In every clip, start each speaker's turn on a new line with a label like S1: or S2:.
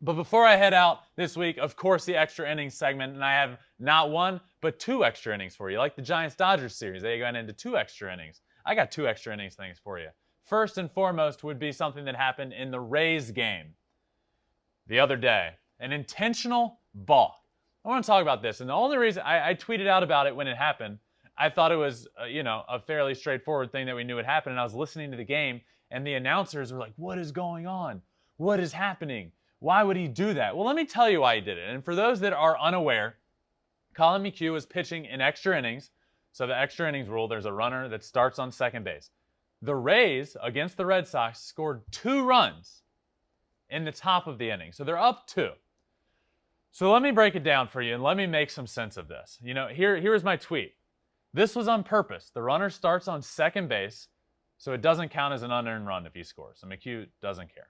S1: But before I head out this week, of course, the extra innings segment, and I have not one, but two extra innings for you. Like the Giants-Dodgers series, they went into two extra innings. I got two extra innings things for you. First and foremost would be something that happened in the Rays game the other day. An intentional balk. I want to talk about this, and the only reason I tweeted out about it when it happened, I thought it was, a fairly straightforward thing that we knew would happen, and I was listening to the game, and the announcers were like, what is going on? What is happening? Why would he do that? Well, let me tell you why he did it. And for those that are unaware, Colin McHugh was pitching in extra innings. So the extra innings rule, there's a runner that starts on second base. The Rays, against the Red Sox, scored 2 runs in the top of the inning. So they're up 2. So let me break it down for you and let me make some sense of this. Here's my tweet. This was on purpose. The runner starts on second base, so it doesn't count as an unearned run if he scores. So McHugh doesn't care.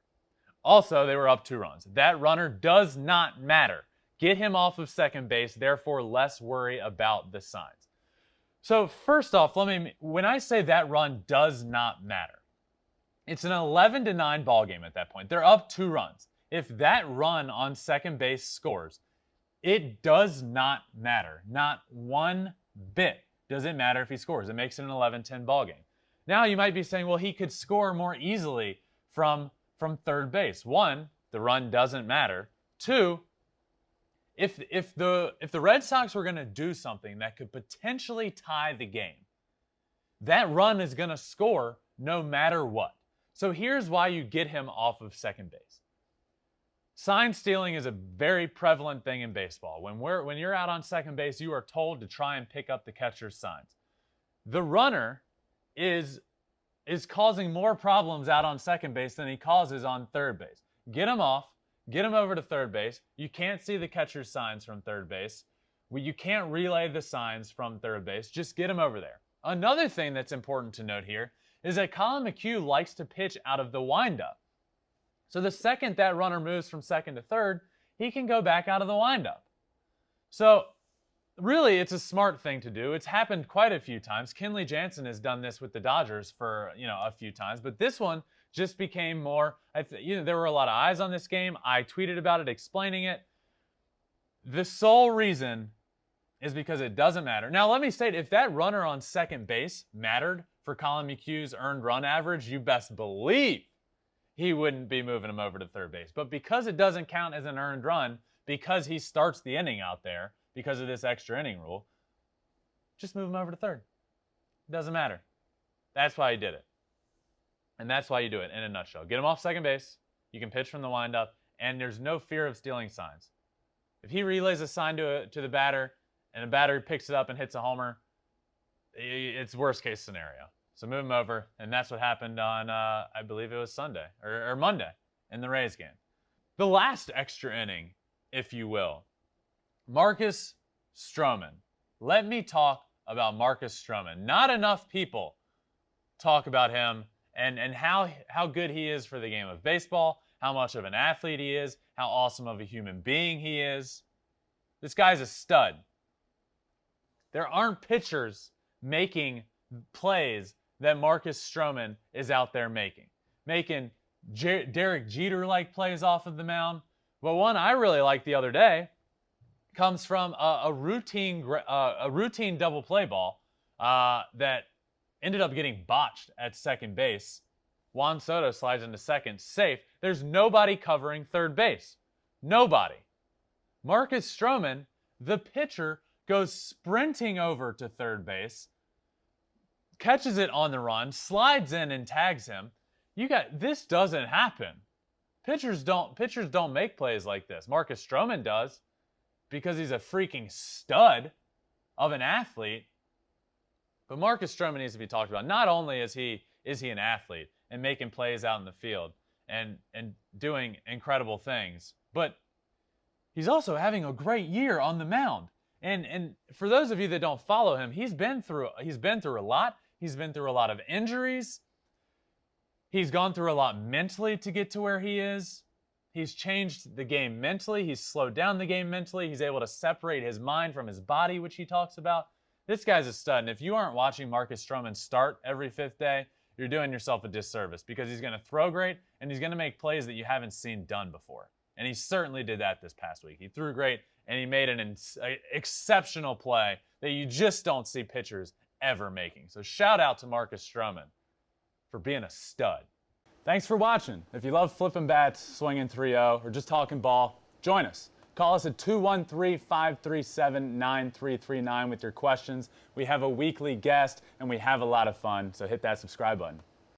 S1: Also, they were up 2 runs. That runner does not matter. Get him off of second base, therefore less worry about the signs. So first off, when I say that run does not matter, it's an 11-9 ball game at that point. They're up 2 runs. If that run on second base scores, it does not matter. Not one bit does it matter if he scores. It makes it an 11-10 ball game. Now you might be saying, well, he could score more easily from third base. 1, the run doesn't matter. 2, if the Red Sox were going to do something that could potentially tie the game, that run is going to score no matter what. So here's why you get him off of second base. Sign stealing is a very prevalent thing in baseball. When you're out on second base, you are told to try and pick up the catcher's signs. The runner is causing more problems out on second base than he causes on third base. Get him off. Get him over to third base. You can't see the catcher's signs from third base. You can't relay the signs from third base. Just get him over there. Another thing that's important to note here is that Colin McHugh likes to pitch out of the windup. So the second that runner moves from second to third, he can go back out of the windup. So really, it's a smart thing to do. It's happened quite a few times. Kenley Jansen has done this with the Dodgers for, a few times. But this one just became more, there were a lot of eyes on this game. I tweeted about it, explaining it. The sole reason is because it doesn't matter. Now, let me state, if that runner on second base mattered for Colin McHugh's earned run average, you best believe he wouldn't be moving him over to third base. But because it doesn't count as an earned run, because he starts the inning out there, because of this extra inning rule, just move him over to third. It doesn't matter. That's why he did it. And that's why you do it in a nutshell. Get him off second base. You can pitch from the windup, and there's no fear of stealing signs. If he relays a sign to the batter, and the batter picks it up and hits a homer, it's worst case scenario. So move him over, and that's what happened on, I believe it was Sunday, or Monday, in the Rays game. The last extra inning, if you will, Marcus Stroman. Let me talk about Marcus Stroman. Not enough people talk about him and how good he is for the game of baseball, how much of an athlete he is, how awesome of a human being he is. This guy's a stud. There aren't pitchers making plays that Marcus Stroman is out there making. Making Derek Jeter-like plays off of the mound. But one I really liked the other day comes from a routine double play ball that ended up getting botched at second base. Juan Soto slides into second, safe. There's nobody covering third base. Nobody. Marcus Stroman, the pitcher, goes sprinting over to third base, catches it on the run, slides in and tags him. This doesn't happen. Pitchers don't make plays like this. Marcus Stroman does, because he's a freaking stud of an athlete. But Marcus Stroman needs to be talked about. Not only is he an athlete and making plays out in the field and doing incredible things, but he's also having a great year on the mound. And for those of you that don't follow him, he's been through a lot. He's been through a lot of injuries. He's gone through a lot mentally to get to where he is. He's changed the game mentally. He's slowed down the game mentally. He's able to separate his mind from his body, which he talks about. This guy's a stud. And if you aren't watching Marcus Stroman start every fifth day, you're doing yourself a disservice, because he's going to throw great and he's going to make plays that you haven't seen done before. and he certainly did that this past week. He threw great, and he made an exceptional play that you just don't see pitchers ever making. So shout out to Marcus Stroman for being a stud.
S2: Thanks for watching. If you love flipping bats, swinging 3-0, or just talking ball, join us. Call us at 213-537-9339 with your questions. We have a weekly guest, and we have a lot of fun, so hit that subscribe button.